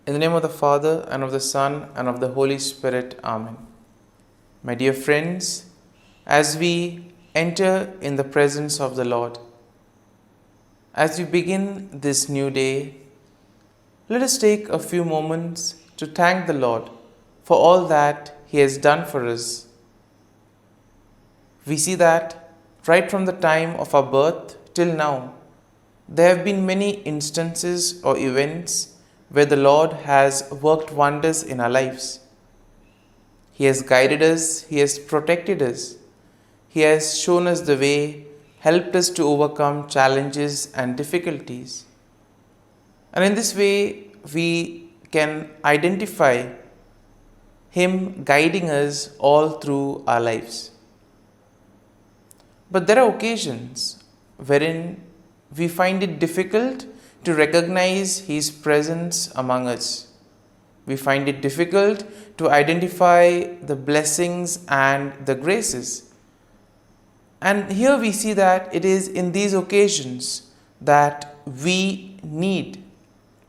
In the name of the Father, and of the Son, and of the Holy Spirit. Amen. My dear friends, as we enter in the presence of the Lord, as we begin this new day, let us take a few moments to thank the Lord for all that He has done for us. We see that right from the time of our birth till now, there have been many instances or events where the Lord has worked wonders in our lives. He has guided us, He has protected us, He has shown us the way, helped us to overcome challenges and difficulties. And in this way, we can identify Him guiding us all through our lives. But there are occasions wherein we find it difficult to recognize His presence among us. We find it difficult to identify the blessings and the graces. And here we see that it is in these occasions that we need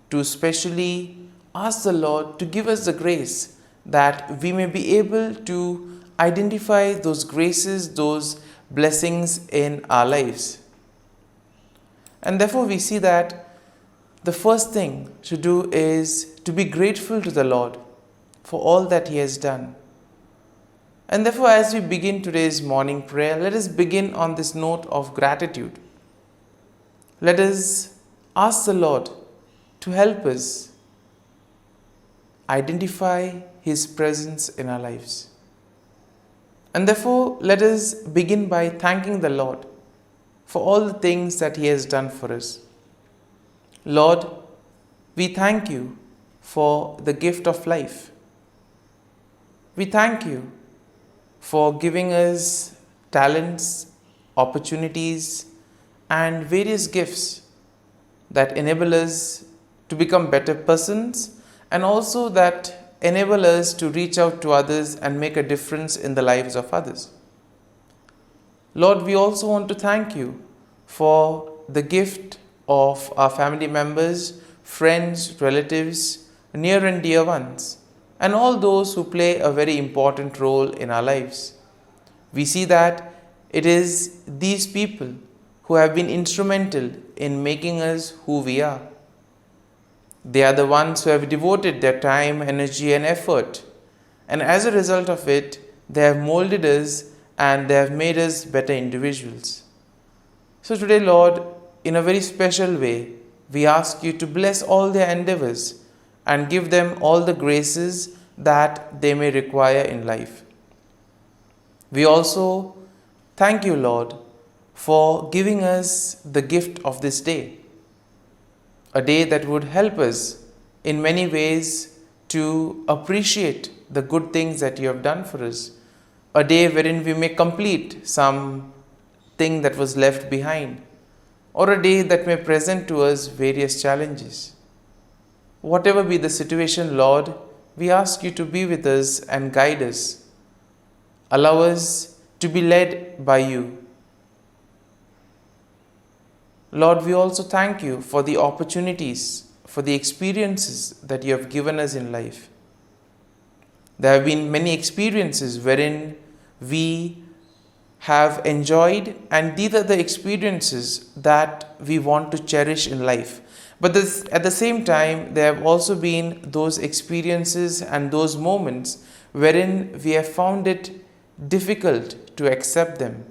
to specially ask the Lord to give us the grace that we may be able to identify those graces, those blessings in our lives. And therefore we see that the first thing to do is to be grateful to the Lord for all that He has done. And therefore, as we begin today's morning prayer, let us begin on this note of gratitude. Let us ask the Lord to help us identify His presence in our lives. And therefore, let us begin by thanking the Lord for all the things that He has done for us. Lord, we thank You for the gift of life. We thank You for giving us talents, opportunities, and various gifts that enable us to become better persons and also that enable us to reach out to others and make a difference in the lives of others. Lord, we also want to thank You for the gift of our family members, friends, relatives, near and dear ones, and all those who play a very important role in our lives. We see that it is these people who have been instrumental in making us who we are. They are the ones who have devoted their time, energy, and effort, and as a result of it, they have molded us and they have made us better individuals. So today, Lord, in a very special way, we ask You to bless all their endeavors and give them all the graces that they may require in life. We also thank You, Lord, for giving us the gift of this day, a day that would help us in many ways to appreciate the good things that You have done for us, a day wherein we may complete some thing that was left behind, or a day that may present to us various challenges. Whatever be the situation, Lord, we ask You to be with us and guide us. Allow us to be led by You. Lord, we also thank You for the opportunities, for the experiences that You have given us in life. There have been many experiences wherein we have enjoyed, and these are the experiences that we want to cherish in life. But at the same time, there have also been those experiences and those moments wherein we have found it difficult to accept them.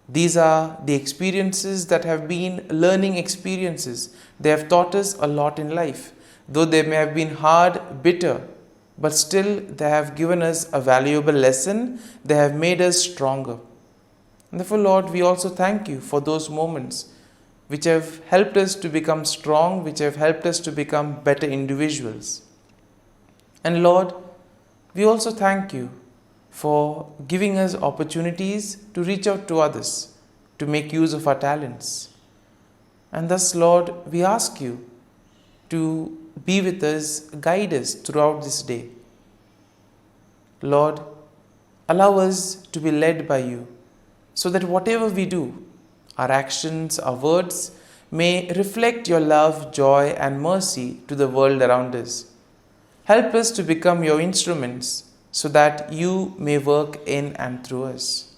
These are the experiences that have been learning experiences. They have taught us a lot in life. Though they may have been hard, bitter, but still they have given us a valuable lesson. They have made us stronger. And therefore, Lord, we also thank You for those moments which have helped us to become strong, which have helped us to become better individuals. And Lord, we also thank You for giving us opportunities to reach out to others, to make use of our talents. And thus, Lord, we ask You to be with us, guide us throughout this day. Lord, allow us to be led by You, so that whatever we do, our actions, our words, may reflect your love, joy, and mercy to the world around us. Help us to become your instruments so that you may work in and through us.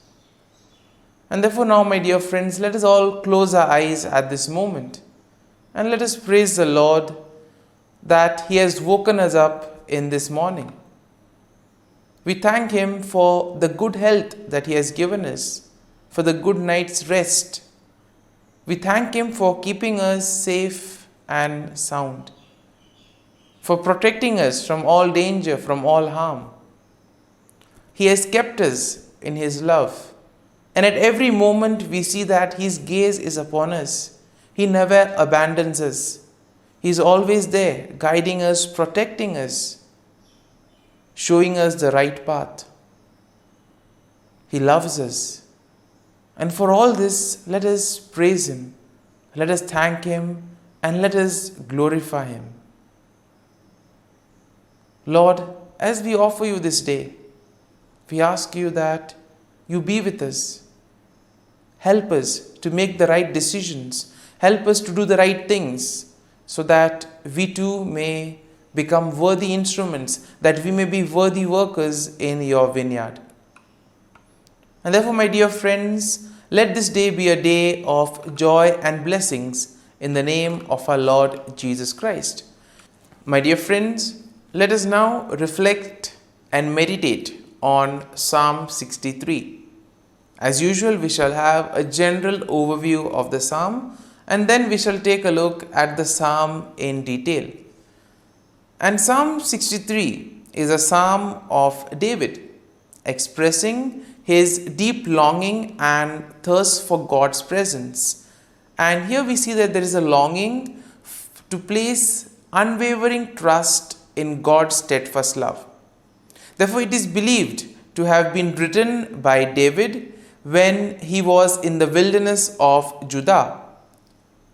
And therefore now, my dear friends, let us all close our eyes at this moment and let us praise the Lord that He has woken us up in this morning. We thank Him for the good health that He has given us, for the good night's rest. We thank Him for keeping us safe and sound, for protecting us from all danger, from all harm. He has kept us in His love, and at every moment we see that His gaze is upon us. He never abandons us. He is always there, guiding us, protecting us, showing us the right path. He loves us. And for all this, let us praise Him, let us thank Him, and let us glorify Him. Lord, as we offer You this day, we ask You that You be with us. Help us to make the right decisions. Help us to do the right things so that we too may become worthy instruments, that we may be worthy workers in Your vineyard. And therefore, my dear friends, let this day be a day of joy and blessings in the name of our Lord Jesus Christ. My dear friends, let us now reflect and meditate on Psalm 63. As usual, we shall have a general overview of the psalm, and then we shall take a look at the psalm in detail. And Psalm 63 is a psalm of David, expressing his deep longing and thirst for God's presence. And here we see that there is a longing to place unwavering trust in God's steadfast love. Therefore, it is believed to have been written by David when he was in the wilderness of Judah,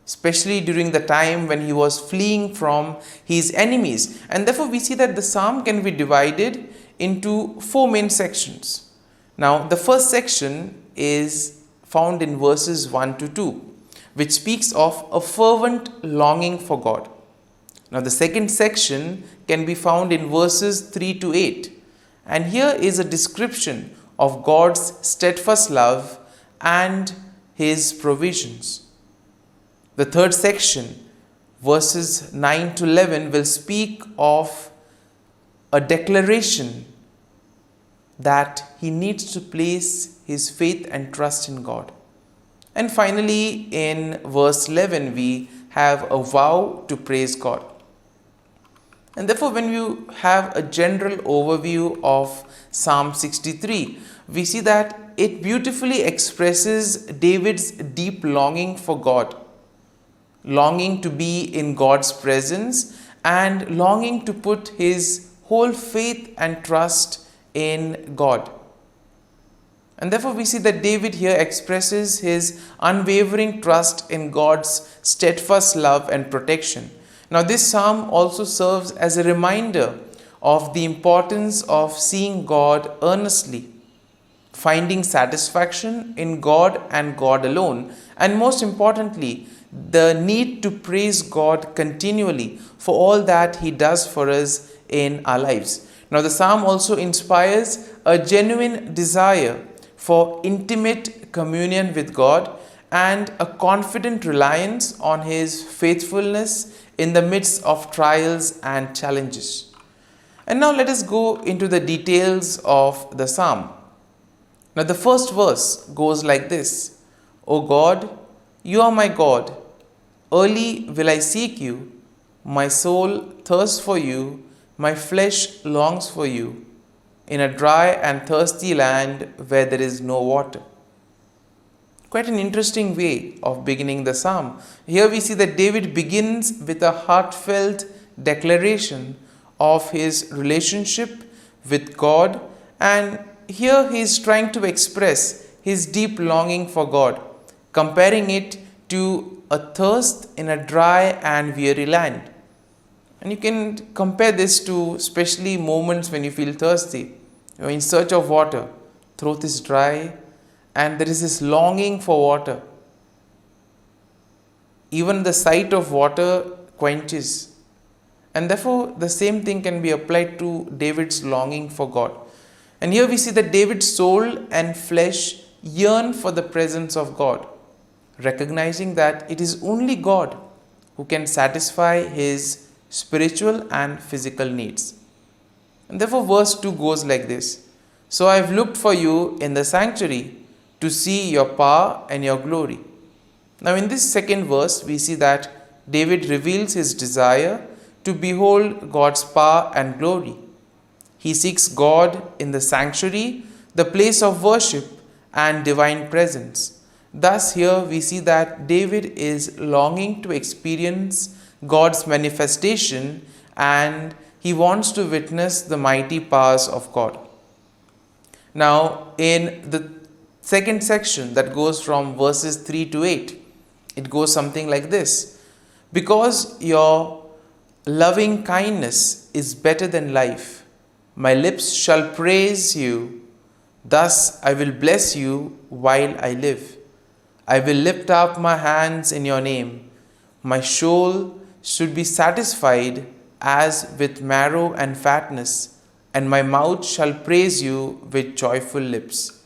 especially during the time when he was fleeing from his enemies. And therefore, we see that the psalm can be divided into four main sections. Now, the first section is found in verses 1 to 2, which speaks of a fervent longing for God. Now, the second section can be found in verses 3 to 8. And here is a description of God's steadfast love and His provisions. The third section, verses 9 to 11, will speak of a declaration that he needs to place his faith and trust in God. And finally, in verse 11, we have a vow to praise God. And therefore, when you have a general overview of Psalm 63, we see that it beautifully expresses David's deep longing for God, longing to be in God's presence and longing to put his whole faith and trust in God. And therefore, we see that David here expresses his unwavering trust in God's steadfast love and protection. Now, this psalm also serves as a reminder of the importance of seeing God earnestly, finding satisfaction in God and God alone, and most importantly, the need to praise God continually for all that He does for us in our lives. Now, the psalm also inspires a genuine desire for intimate communion with God and a confident reliance on His faithfulness in the midst of trials and challenges. And now let us go into the details of the psalm. Now, the first verse goes like this: O God, You are my God. Early will I seek You. My soul thirsts for You. My flesh longs for You, in a dry and thirsty land where there is no water. Quite an interesting way of beginning the psalm. Here we see that David begins with a heartfelt declaration of his relationship with God, and here he is trying to express his deep longing for God, comparing it to a thirst in a dry and weary land. And you can compare this to especially moments when you feel thirsty. You're in search of water, throat is dry, and there is this longing for water. Even the sight of water quenches. And therefore, the same thing can be applied to David's longing for God. And here we see that David's soul and flesh yearn for the presence of God, recognizing that it is only God who can satisfy his spiritual and physical needs. And therefore, verse 2 goes like this: So I have looked for you in the sanctuary to see your power and your glory. Now, in this second verse, we see that David reveals his desire to behold God's power and glory. He seeks God in the sanctuary, the place of worship and divine presence. Thus, here we see that David is longing to experience God's manifestation, and he wants to witness the mighty powers of God. Now, in the second section that goes from verses 3 to 8, it goes something like this: Because your loving kindness is better than life, my lips shall praise you. Thus I will bless you while I live. I will lift up my hands in your name. My soul should be satisfied as with marrow and fatness, and my mouth shall praise you with joyful lips.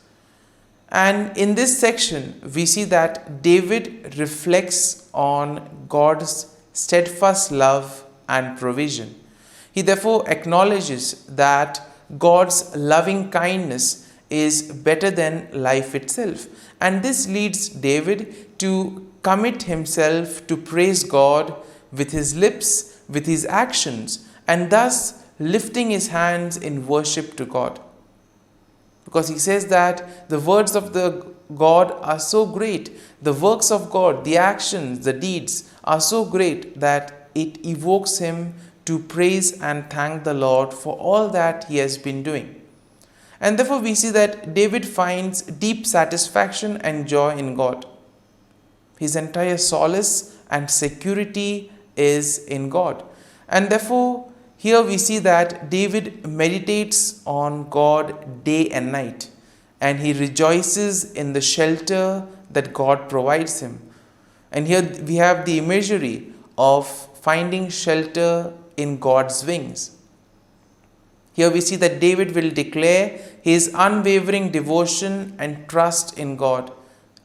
And in this section, we see that David reflects on God's steadfast love and provision. He therefore acknowledges that God's loving kindness is better than life itself. And this leads David to commit himself to praise God with his lips, with his actions, and thus lifting his hands in worship to God. Because he says that the words of the God are so great, the works of God, the actions, the deeds are so great that it evokes him to praise and thank the Lord for all that he has been doing. And therefore we see that David finds deep satisfaction and joy in God. His entire solace and security is in God. And therefore here we see that David meditates on God day and night, and he rejoices in the shelter that God provides him. And here we have the imagery of finding shelter in God's wings. Here we see that David will declare his unwavering devotion and trust in God,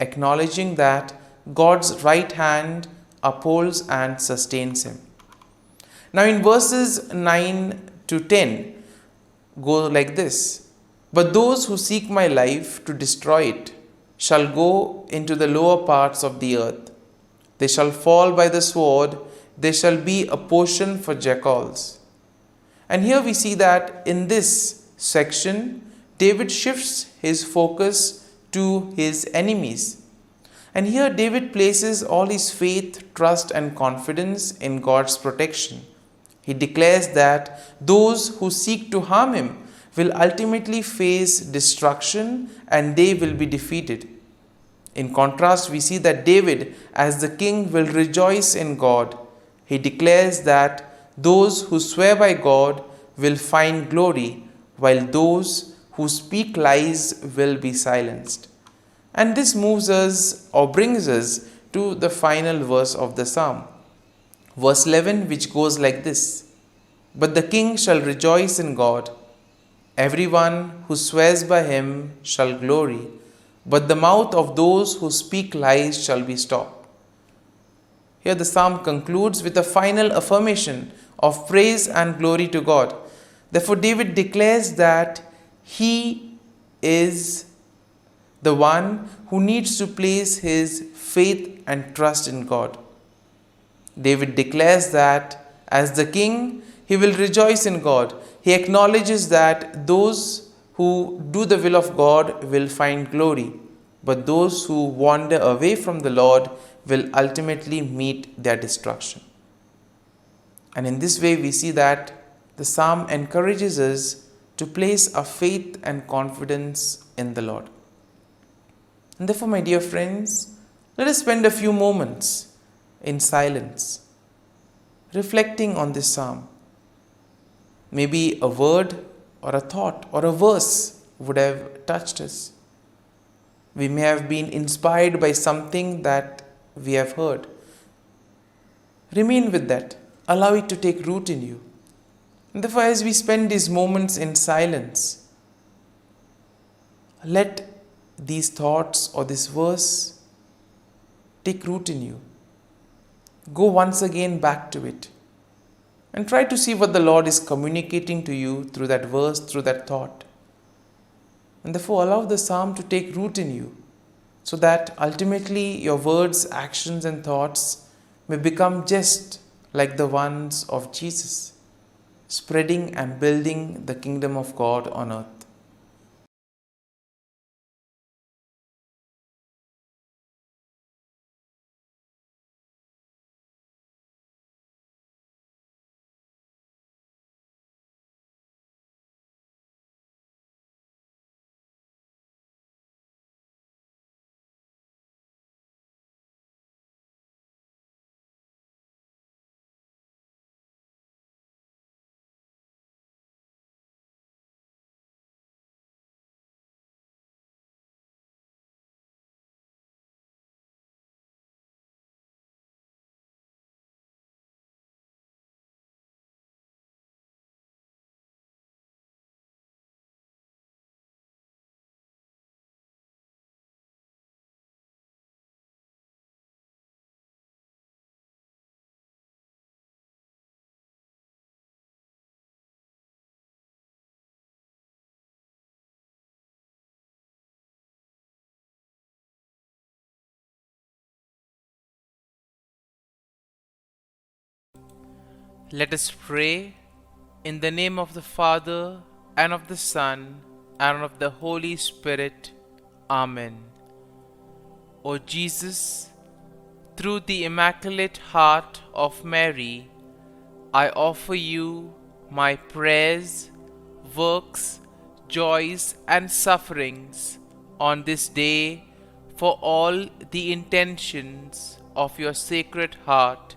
acknowledging that God's right hand upholds and sustains him. Now in verses 9 to 10 go like this: But those who seek my life to destroy it shall go into the lower parts of the earth. They shall fall by the sword. They shall be a portion for jackals. And here we see that in this section, David shifts his focus to his enemies. And here David places all his faith, trust and confidence in God's protection. He declares that those who seek to harm him will ultimately face destruction and they will be defeated. In contrast, we see that David, as the king, will rejoice in God. He declares that those who swear by God will find glory, while those who speak lies will be silenced. And this moves us or brings us to the final verse of the psalm. Verse 11, which goes like this: But the king shall rejoice in God. Everyone who swears by him shall glory, but the mouth of those who speak lies shall be stopped. Here the psalm concludes with a final affirmation of praise and glory to God. Therefore, David declares that he is the one who needs to place his faith and trust in God. David declares that as the king, he will rejoice in God. He acknowledges that those who do the will of God will find glory, but those who wander away from the Lord will ultimately meet their destruction. And in this way, we see that the psalm encourages us to place our faith and confidence in the Lord. And therefore, my dear friends, let us spend a few moments in silence, reflecting on this psalm. Maybe a word or a thought or a verse would have touched us. We may have been inspired by something that we have heard. Remain with that. Allow it to take root in you. And therefore, as we spend these moments in silence, let these thoughts or this verse take root in you. Go once again back to it and try to see what the Lord is communicating to you through that verse, through that thought. And therefore, allow the psalm to take root in you so that ultimately your words, actions, and thoughts may become just like the ones of Jesus, spreading and building the kingdom of God on earth. Let us pray in the name of the Father, and of the Son, and of the Holy Spirit. Amen. O Jesus, through the Immaculate Heart of Mary, I offer you my prayers, works, joys, and sufferings on this day for all the intentions of your Sacred Heart,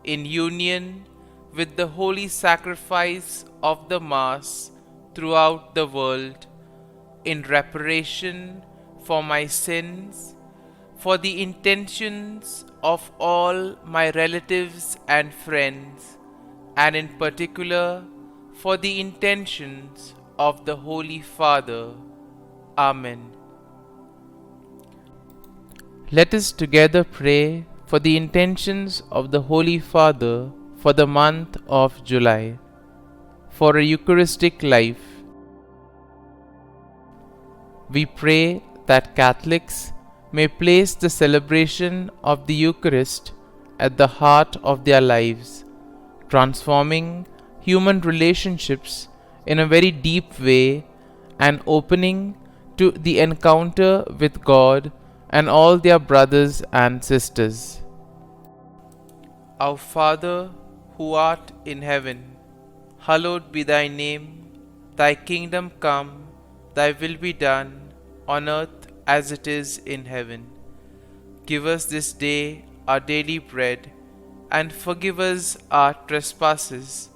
in union with the holy sacrifice of the Mass throughout the world, in reparation for my sins, for the intentions of all my relatives and friends, and in particular for the intentions of the Holy Father. Amen. Let us together pray for the intentions of the Holy Father for the month of July, for a Eucharistic life. We pray that Catholics may place the celebration of the Eucharist at the heart of their lives, transforming human relationships in a very deep way and opening to the encounter with God and all their brothers and sisters. Our Father, who art in heaven, hallowed be thy name. Thy kingdom come, thy will be done, on earth as it is in heaven. Give us this day our daily bread, and forgive us our trespasses,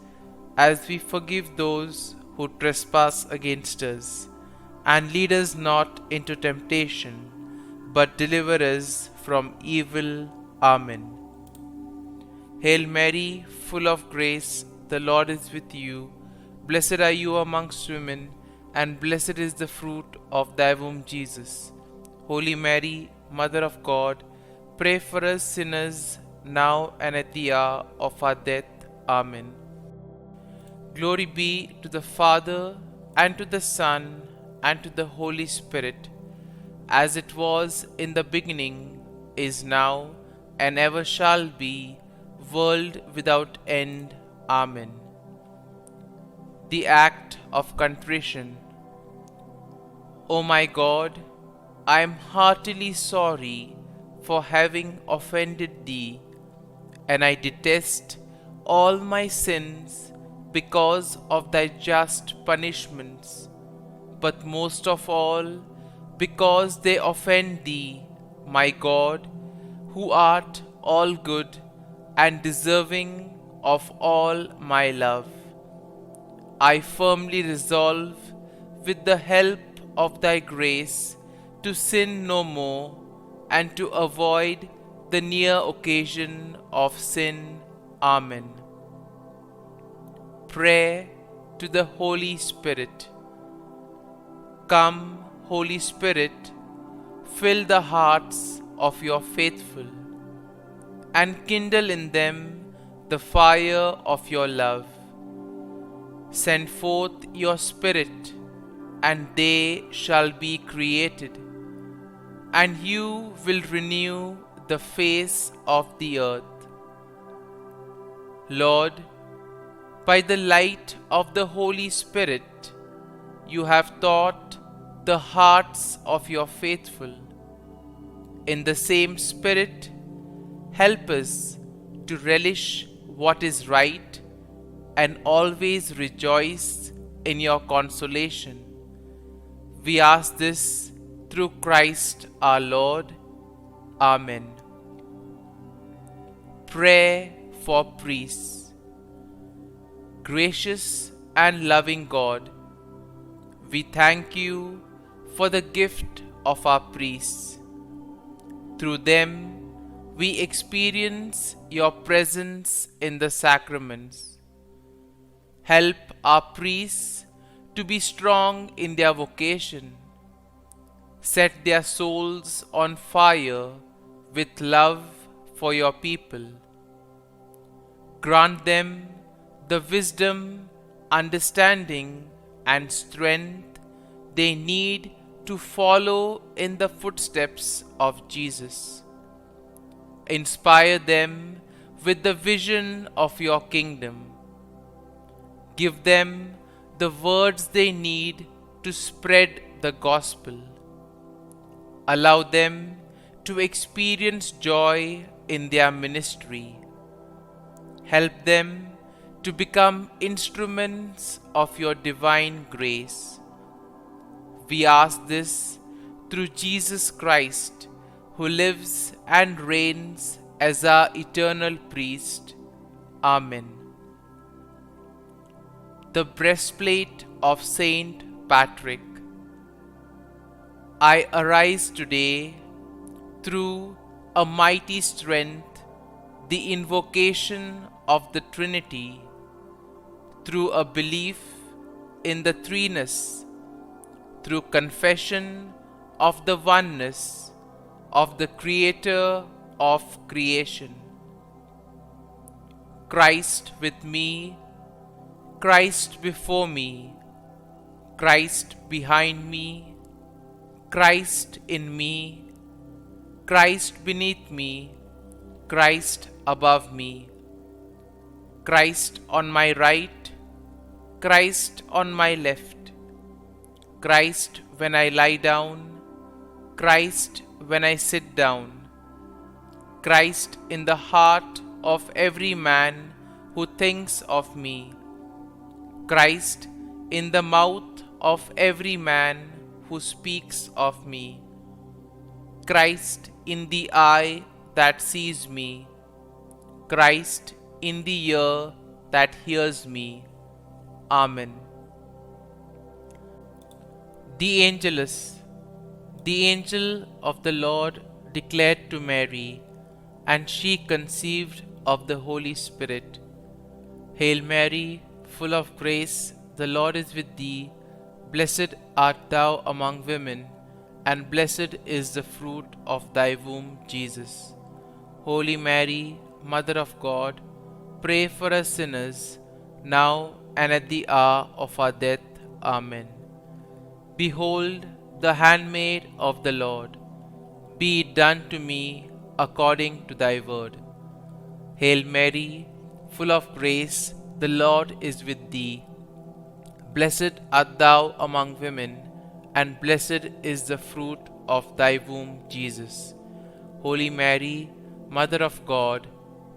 as we forgive those who trespass against us. And lead us not into temptation, but deliver us from evil. Amen. Hail Mary, full of grace, the Lord is with you. Blessed are you amongst women, and blessed is the fruit of thy womb, Jesus. Holy Mary, Mother of God, pray for us sinners, now and at the hour of our death. Amen. Glory be to the Father, and to the Son, and to the Holy Spirit, as it was in the beginning, is now, and ever shall be, world without end. Amen. The Act of Contrition. O my God, I am heartily sorry for having offended Thee, and I detest all my sins because of Thy just punishments, but most of all because they offend Thee, my God, who art all good and deserving of all my love. I firmly resolve, with the help of Thy grace, to sin no more, and to avoid the near occasion of sin. Amen. Prayer to the Holy Spirit. Come, Holy Spirit, fill the hearts of your faithful, and kindle in them the fire of your love. Send forth your Spirit, and they shall be created, and you will renew the face of the earth. Lord, by the light of the Holy Spirit, you have taught the hearts of your faithful. In the same Spirit, help us to relish what is right and always rejoice in your consolation. We ask this through Christ our Lord. Amen. Prayer for priests. Gracious and loving God, we thank you for the gift of our priests. Through them, we experience your presence in the sacraments. Help our priests to be strong in their vocation. Set their souls on fire with love for your people. Grant them the wisdom, understanding, and strength they need to follow in the footsteps of Jesus. Inspire them with the vision of your kingdom. Give them the words they need to spread the gospel. Allow them to experience joy in their ministry. Help them to become instruments of your divine grace. We ask this through Jesus Christ, who lives and reigns as our eternal priest. Amen. The breastplate of Saint Patrick. I arise today through a mighty strength, the invocation of the Trinity, through a belief in the threeness, through confession of the oneness of the Creator of creation. Christ with me, Christ before me, Christ behind me, Christ in me, Christ beneath me, Christ above me, Christ on my right, Christ on my left, Christ when I lie down, Christ when I sit down, Christ in the heart of every man who thinks of me, Christ in the mouth of every man who speaks of me, Christ in the eye that sees me, Christ in the ear that hears me. Amen. The Angelus. The angel of the Lord declared to Mary, and she conceived of the Holy Spirit. Hail Mary, full of grace, the Lord is with thee. Blessed art thou among women, and blessed is the fruit of thy womb, Jesus. Holy Mary, Mother of God, pray for us sinners, now and at the hour of our death. Amen. Behold, the handmaid of the Lord. Be it done to me according to thy word. Hail Mary, full of grace, the Lord is with thee. Blessed art thou among women, and blessed is the fruit of thy womb, Jesus. Holy Mary, Mother of God,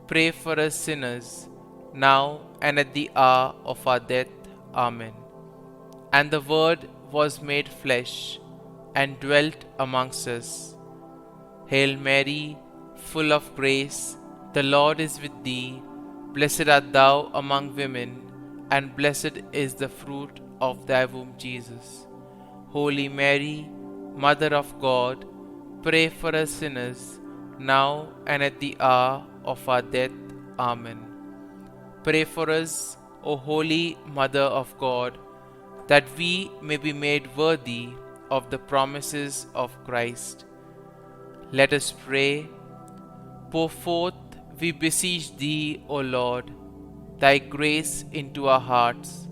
pray for us sinners, now and at the hour of our death. Amen. And the Word was made flesh, and dwelt amongst us. Hail Mary, full of grace, the Lord is with thee. Blessed art thou among women, and blessed is the fruit of thy womb, Jesus. Holy Mary, Mother of God, pray for us sinners, now and at the hour of our death. Amen. Pray for us, O Holy Mother of God, that we may be made worthy of the promises of Christ. Let us pray. Pour forth, we beseech Thee, O Lord, Thy grace into our hearts,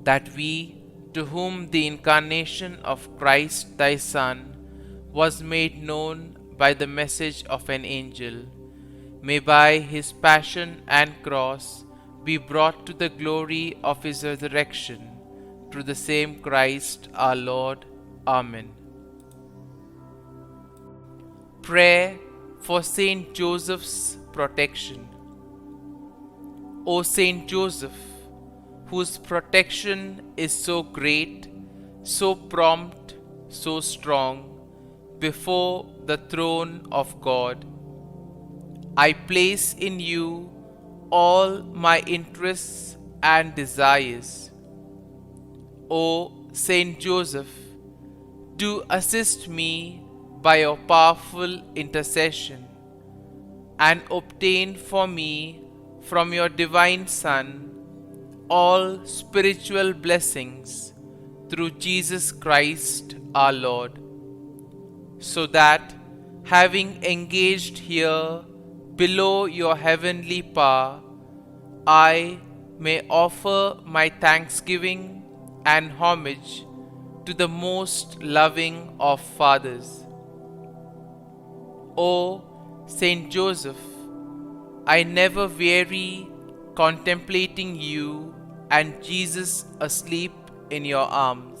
that we, to whom the incarnation of Christ Thy Son was made known by the message of an angel, may by His passion and cross be brought to the glory of His resurrection, through the same Christ our Lord. Amen. Prayer for Saint Joseph's protection. O Saint Joseph, whose protection is so great, so prompt, so strong, before the throne of God, I place in you all my interests and desires. O Saint Joseph, do assist me by your powerful intercession, and obtain for me from your divine Son all spiritual blessings through Jesus Christ our Lord, so that, having engaged here below your heavenly power, I may offer my thanksgiving and homage to the most loving of fathers. O Saint Joseph, I never weary contemplating you and Jesus asleep in your arms.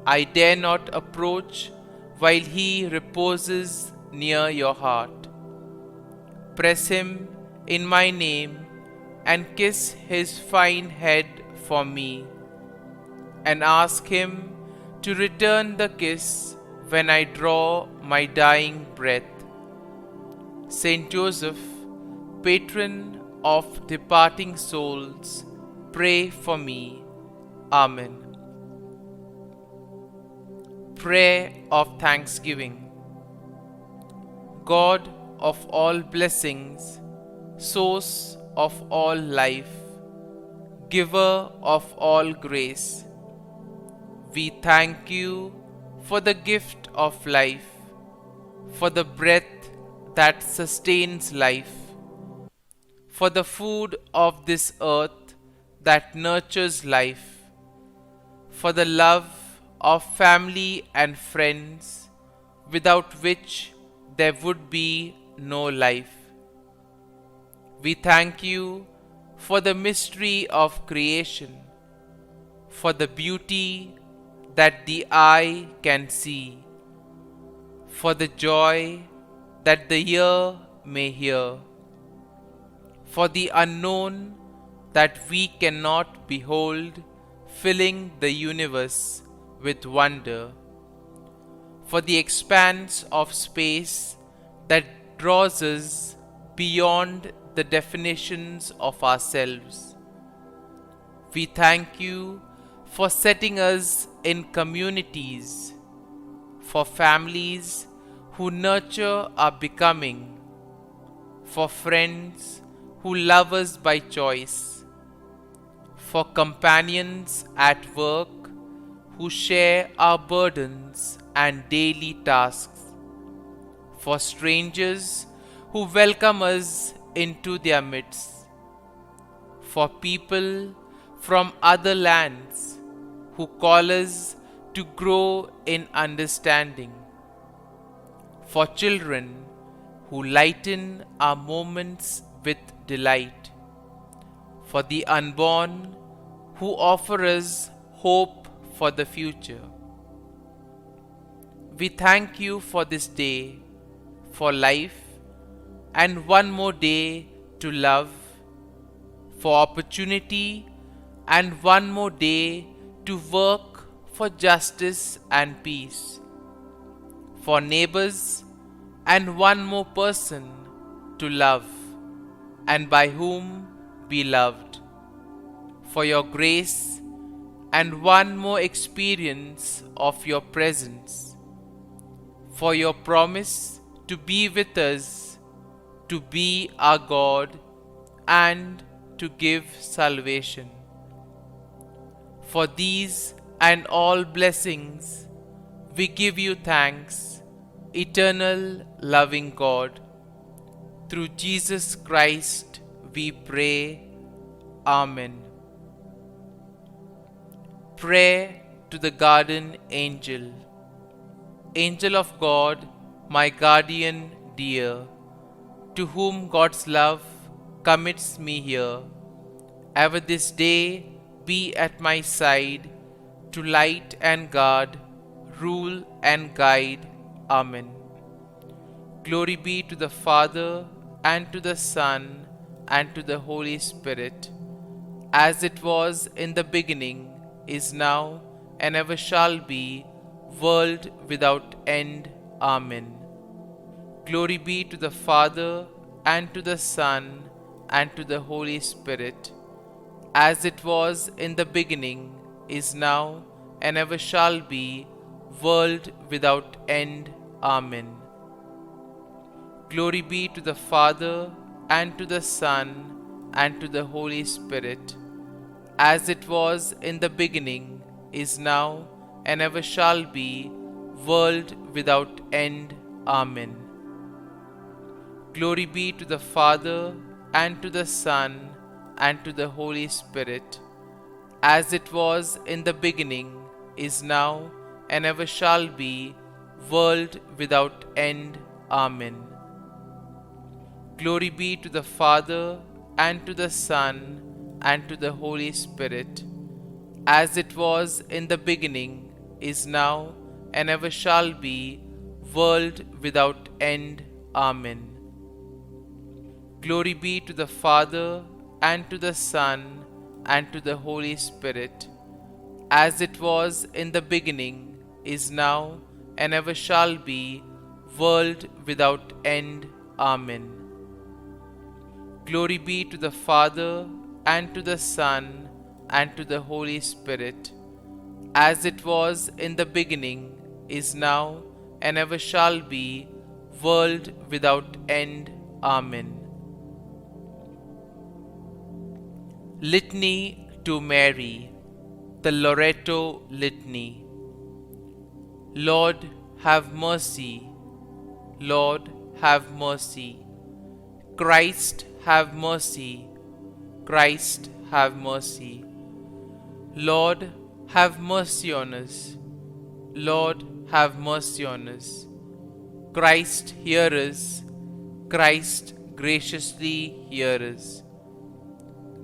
I dare not approach while He reposes near your heart. Press Him in my name and kiss His fine head for me, and ask Him to return the kiss when I draw my dying breath. Saint Joseph, patron of departing souls, pray for me. Amen. Prayer of Thanksgiving. God of all blessings, source of all life, giver of all grace, we thank you for the gift of life, for the breath that sustains life, for the food of this earth that nurtures life, for the love of family and friends, without which there would be no life. We thank you for the mystery of creation, for the beauty that the eye can see, for the joy that the ear may hear, for the unknown that we cannot behold, filling the universe with wonder, for the expanse of space that draws us beyond the definitions of ourselves. We thank you for setting us in communities, for families who nurture our becoming, for friends who love us by choice, for companions at work who share our burdens and daily tasks, for strangers who welcome us into their midst, for people from other lands who call us to grow in understanding, for children who lighten our moments with delight, for the unborn who offer us hope for the future. We thank you for this day, for life, and one more day to love, for opportunity, and one more day to work for justice and peace, for neighbors, and one more person to love, and by whom be loved, for your grace, and one more experience of your presence, for your promise to be with us, to be our God, and to give salvation. For these and all blessings, we give you thanks, eternal loving God. Through Jesus Christ we pray. Amen. Prayer to the Guardian Angel. Angel of God, my guardian dear, to whom God's love commits me here, ever this day be at my side, to light and guard, rule and guide. Amen. Glory be to the Father, and to the Son, and to the Holy Spirit, as it was in the beginning, is now, and ever shall be, world without end. Amen. Glory be to the Father, and to the Son, and to the Holy Spirit, as it was in the beginning, is now, and ever shall be, world without end. Amen. Glory be to the Father, and to the Son, and to the Holy Spirit, as it was in the beginning, is now, and ever shall be, world without end. Amen. Glory be to the Father, and to the Son, and to the Holy Spirit, as it was in the beginning, is now, and ever shall be, world without end. Amen. Glory be to the Father, and to the Son, and to the Holy Spirit, as it was in the beginning, is now, and ever shall be, world without end. Amen. Glory be to the Father, and to the Son, and to the Holy Spirit, as it was in the beginning, is now, and ever shall be, world without end. Amen. Glory be to the Father, and to the Son, and to the Holy Spirit, as it was in the beginning, is now, and ever shall be, world without end. Amen. Litany to Mary, the LORETO Litany. Lord, have mercy. Lord, have mercy. Christ, have mercy. Christ, have mercy. Lord, have mercy on us. Lord, have mercy on us. Christ, hear us. Christ, graciously hear us.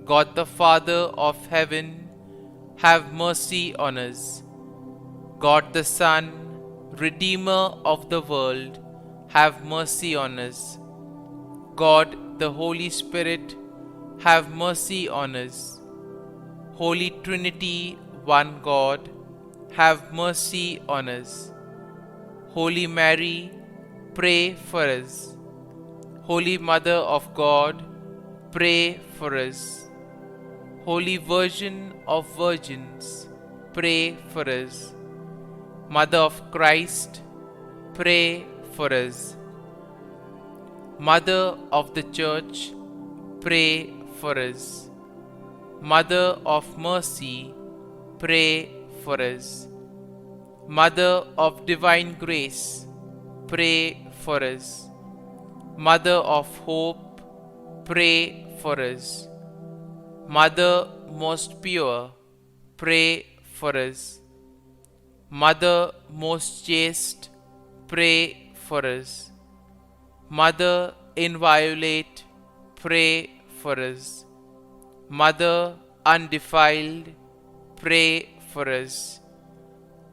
God the Father of heaven, have mercy on us. God the Son, Redeemer of the world, have mercy on us. God the Holy Spirit, have mercy on us. Holy Trinity, one God, have mercy on us. Holy Mary, pray for us. Holy Mother of God, pray for us. Holy Virgin of Virgins, pray for us. Mother of Christ, pray for us. Mother of the Church, pray for us. Mother of Mercy, pray for us. Mother of Divine Grace, pray for us. Mother of Hope, pray for us. Mother most pure, pray for us. Mother most chaste, pray for us. Mother inviolate, pray for us. Mother undefiled, pray for us.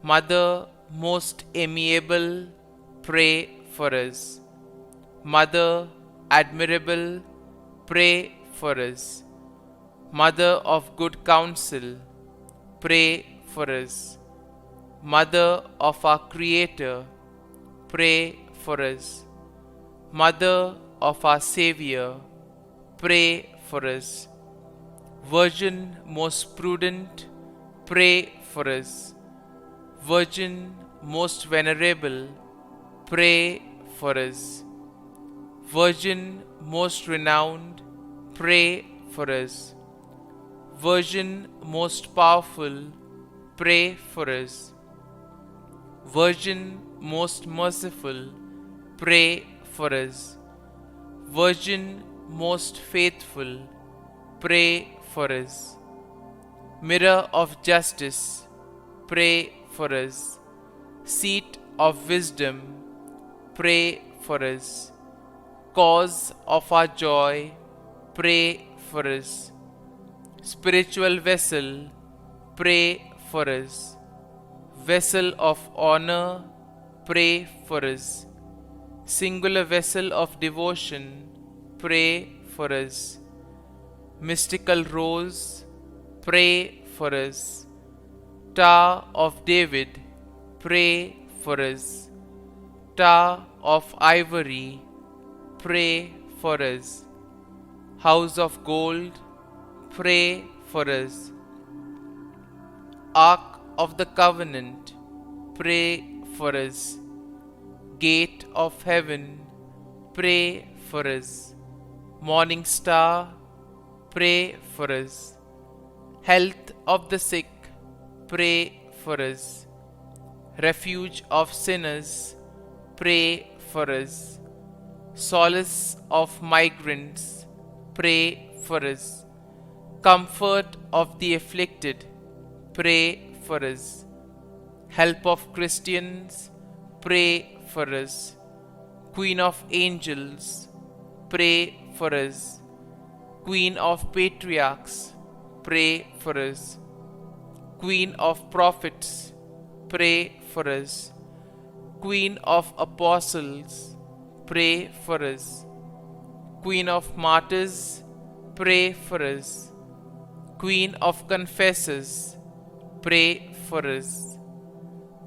Mother most amiable, pray for us. Mother admirable, pray for us. Mother of good counsel, pray for us. Mother of our Creator, pray for us. Mother of our Savior, pray for us. Virgin most prudent, pray for us. Virgin most venerable, pray for us. Virgin most renowned, pray for us. Virgin most powerful, pray for us. Virgin most merciful, pray for us. Virgin most faithful, pray for us. Mirror of justice, pray for us. Seat of wisdom, pray for us. Cause of our joy, pray for us. Spiritual vessel, pray for us. Vessel of honor, pray for us. Singular vessel of devotion, pray for us. Mystical rose, pray for us. Tower of David, pray for us. Tower of ivory, pray for us. House of gold, pray for us. Ark of the covenant, pray for us. Gate of heaven, pray for us. Morning star, pray for us. Health of the sick, pray for us. Refuge of sinners, pray for us. Solace of migrants, pray for us. Comfort of the afflicted, pray for us. Help of Christians, pray for us. Queen of angels, pray for us. Queen of patriarchs, pray for us. Queen of prophets, pray for us. Queen of apostles, pray for us. Queen of martyrs, pray for us. Queen of confessors, pray for us.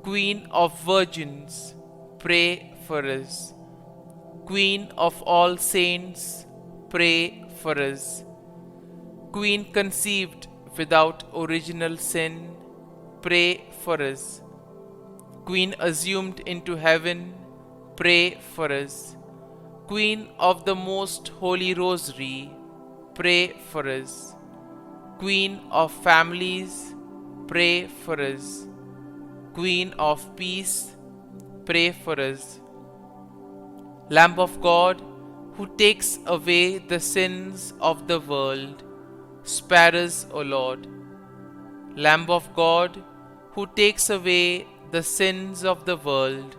Queen of virgins, pray for us. Queen of all saints, pray for us. Queen conceived without original sin, pray for us. Queen assumed into heaven, pray for us. Queen of the most holy rosary, pray for us. Queen of families, pray for us. Queen of peace, pray for us. Lamb of God, who takes away the sins of the world, spare us, O Lord. Lamb of God, who takes away the sins of the world,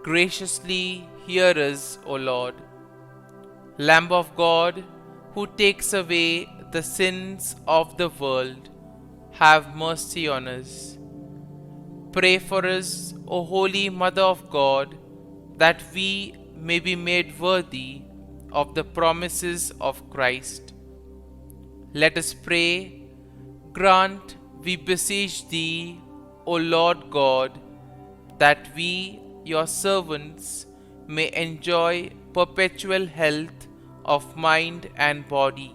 graciously hear us, O Lord. Lamb of God, who takes away the sins of the world, have mercy on us. Pray for us, O Holy Mother of God, that we may be made worthy of the promises of Christ. Let us pray. Grant, we beseech Thee, O Lord God, that we, Your servants, may enjoy perpetual health of mind and body,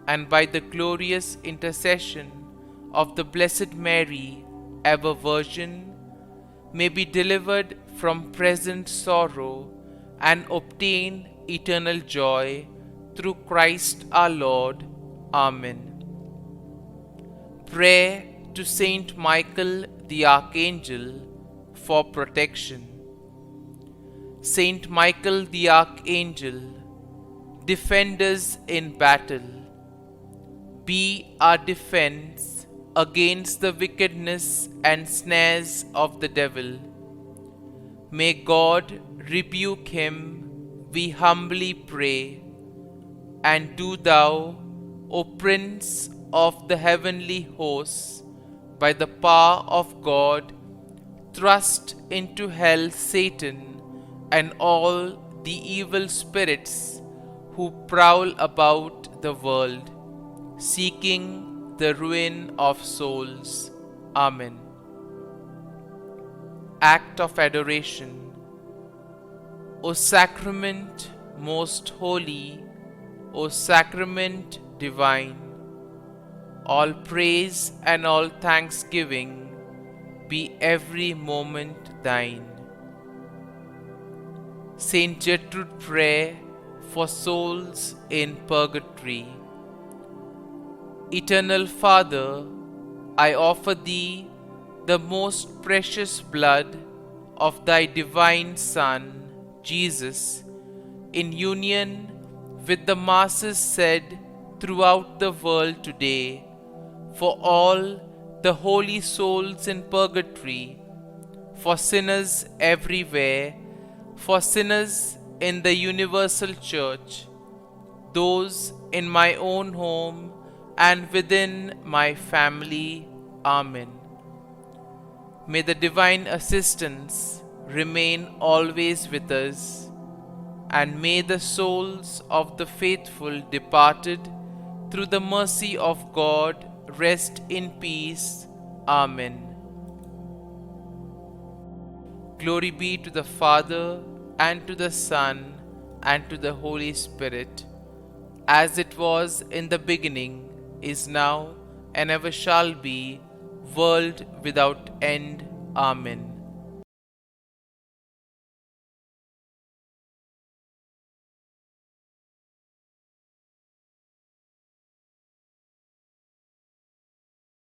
and by the glorious intercession of the Blessed Mary, ever Virgin, may be delivered from present sorrow and obtain eternal joy through Christ our Lord. Amen. Prayer to Saint Michael the Archangel for protection. Saint Michael the Archangel, defend us in battle. Be our defense against the wickedness and snares of the devil. May God rebuke him, we humbly pray. And do Thou, O Prince of the heavenly hosts, by the power of God, thrust into hell Satan and all the evil spirits who prowl about the world, seeking the ruin of souls. Amen. Act of Adoration. O Sacrament most holy, O Sacrament divine, all praise and all thanksgiving be every moment Thine. Saint Gertrude, pray for souls in purgatory. Eternal Father, I offer Thee the most precious blood of Thy divine Son, Jesus, in union with the masses said throughout the world today, for all the holy souls in purgatory, for sinners everywhere, for sinners in the universal church, those in my own home and within my family. Amen. May the divine assistance remain always with us, and may the souls of the faithful departed through the mercy of God rest in peace. Amen. Glory be to the Father, and to the Son, and to the Holy Spirit, as it was in the beginning, is now, and ever shall be, world without end. Amen.